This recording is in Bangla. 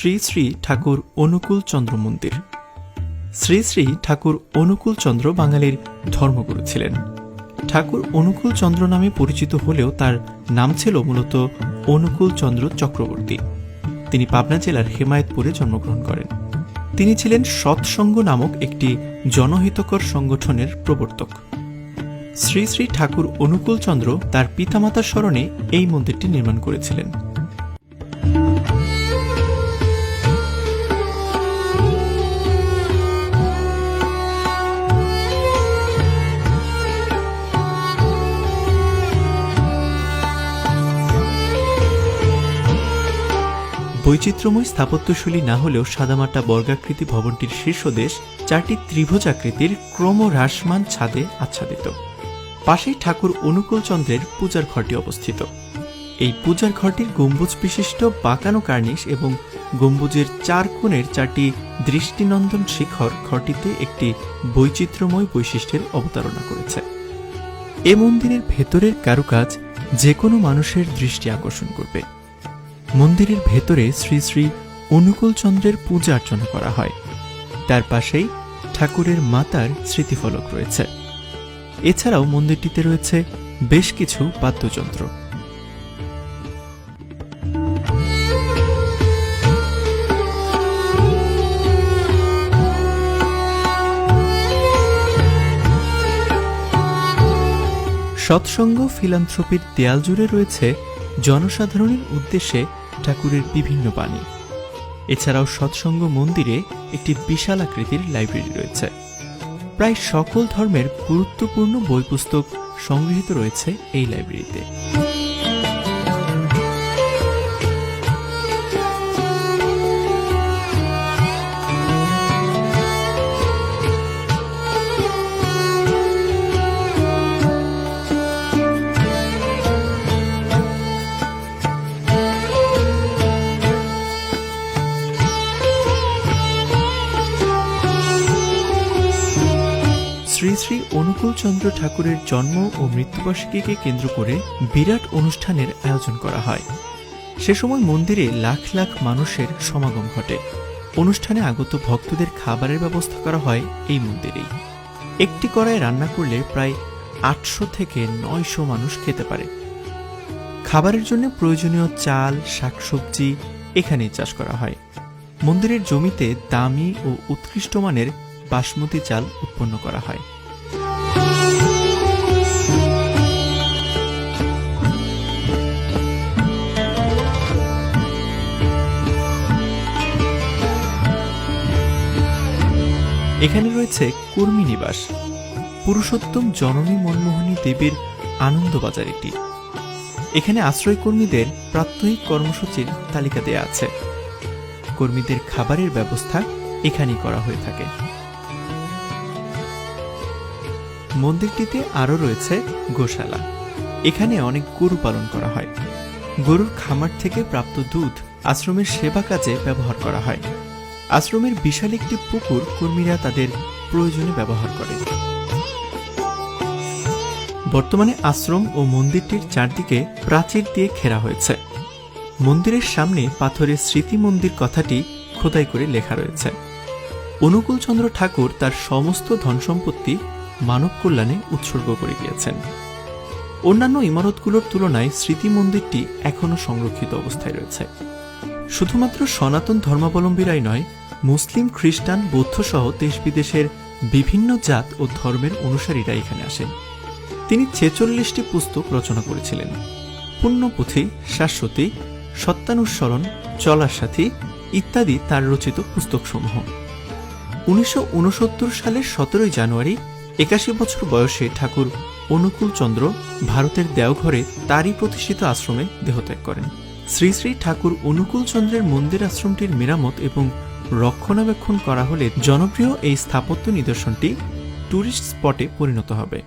শ্রী শ্রী ঠাকুর অনুকূল চন্দ্র মন্দির। শ্রী শ্রী ঠাকুর অনুকূল চন্দ্র বাঙালির ধর্মগুরু ছিলেন। ঠাকুর অনুকূল চন্দ্র নামে পরিচিত হলেও তার নাম ছিল মূলত অনুকূল চন্দ্র চক্রবর্তী। তিনি পাবনা জেলার হেমায়েতপুরে জন্মগ্রহণ করেন। তিনি ছিলেন সৎসঙ্গ নামক একটি জনহিতকর সংগঠনের প্রবর্তক। শ্রী শ্রী ঠাকুর অনুকূল চন্দ্র তার পিতামাতার স্মরণে এই মন্দিরটি নির্মাণ করেছিলেন। বৈচিত্র্যময় স্থাপত্যশৈলী না হলেও সাদামাটা বর্গাকৃতি ভবনটির শীর্ষদেশ চারটি ত্রিভুজাকৃতির ক্রমহ্রাসমান ছাদে আচ্ছাদিত। পাশেই ঠাকুর অনুকূল চন্দ্রের পূজার ঘরটি অবস্থিত। এই পূজার ঘরটির গম্বুজ বিশিষ্ট বাঁকানো কার্নিশ এবং গম্বুজের চার কোণের চারটি দৃষ্টিনন্দন শিখর ঘরটিতে একটি বৈচিত্র্যময় বৈশিষ্ট্যের অবতারণা করেছে। এ মন্দিরের ভেতরের কারুকাজ যে কোনো মানুষের দৃষ্টি আকর্ষণ করবে। মন্দিরের ভেতরে শ্রী শ্রী অনুকূল চন্দ্রের পূজা অর্চনা করা হয়। তার পাশেই ঠাকুরের মাতার স্মৃতিফলক রয়েছে। এছাড়াও মন্দিরটিতে রয়েছে বেশ কিছু বাদ্যযন্ত্র। সৎসঙ্গ ফিলান্থ্রপির দেয়াল জুড়ে রয়েছে জনসাধারণের উদ্দেশ্যে ঠাকুরের বিভিন্ন বাণী। এছাড়াও সৎসঙ্গ মন্দিরে একটি বিশাল আকৃতির লাইব্রেরি রয়েছে। প্রায় সকল ধর্মের গুরুত্বপূর্ণ বই পুস্তক সংগৃহীত রয়েছে এই লাইব্রেরিতে। শ্রী শ্রী অনুকূল চন্দ্র ঠাকুরের জন্ম ও মৃত্যুবার্ষিকীকে কেন্দ্র করে বিরাট অনুষ্ঠানের আয়োজন করা হয়। সে সময় মন্দিরে লাখ লাখ মানুষের সমাগম ঘটে। অনুষ্ঠানে আগত ভক্তদের খাবারের ব্যবস্থা করা হয় এই মন্দিরেই। একটি কড়ায় রান্না করলে প্রায় 800 থেকে 900 মানুষ খেতে পারে। খাবারের জন্য প্রয়োজনীয় চাল, শাকসবজি এখানেই চাষ করা হয়। মন্দিরের জমিতে দামি ও উৎকৃষ্ট মানের বাসমতি চাল উৎপন্ন করা হয়। এখানে রয়েছে কর্মী নিবাস, পুরুষোত্তম জননী মনমোহিনী দেবীর আনন্দবাজার এটি। এখানে আশ্রয় কর্মীদের প্রাত্যহিক কর্মসূচির তালিকা দেয়া আছে। কর্মীদের খাবারের ব্যবস্থা এখানেই করা হয়ে থাকে। মন্দিরটিতে আরও রয়েছে গোশালা। এখানে অনেক গরু পালন করা হয়। গরুর খামার থেকে প্রাপ্ত দুধ আশ্রমের সেবা কাজে ব্যবহার করা হয়। আশ্রমের বিশাল একটি পুকুর কর্মীরা তাদের প্রয়োজনে ব্যবহার করে। বর্তমানে আশ্রম ও মন্দিরটির চারদিকে প্রাচীর দিয়ে ঘেরা হয়েছে। মন্দিরের সামনে পাথরের স্মৃতি মন্দির কথাটি খোদাই করে লেখা রয়েছে। অনুকূল চন্দ্র ঠাকুর তার সমস্ত ধন সম্পত্তি মানব কল্যাণে উৎসর্গ করে গিয়েছেন। অন্যান্য ইমারতগুলোর তুলনায় স্মৃতি মন্দিরটি এখনও সংরক্ষিত অবস্থায় রয়েছে। শুধুমাত্র সনাতন ধর্মাবলম্বীরাই নয়, মুসলিম, খ্রিস্টান, বৌদ্ধ সহ দেশ বিদেশের বিভিন্ন জাত ও ধর্মের অনুসারীরা এখানে আসেন। তিনি 46টি পুস্তক রচনা করেছিলেন। পুণ্যপুথি, শাশ্বতী, সত্যানুসরণ, চলার সাথী ইত্যাদি তার রচিত পুস্তকসমূহ। 1969 সালের 17 জানুয়ারি 81 বছর বয়সে ঠাকুর অনুকূল চন্দ্র ভারতের দেওঘরে তারই প্রতিষ্ঠিত আশ্রমে দেহত্যাগ করেন। শ্রী শ্রী ঠাকুর অনুকূল চন্দ্রের মন্দির আশ্রমটির মেরামত এবং রক্ষণাবেক্ষণ করা হলে জনপ্রিয় এই স্থাপত্য নিদর্শনটি টুরিস্ট স্পটে পরিণত হবে।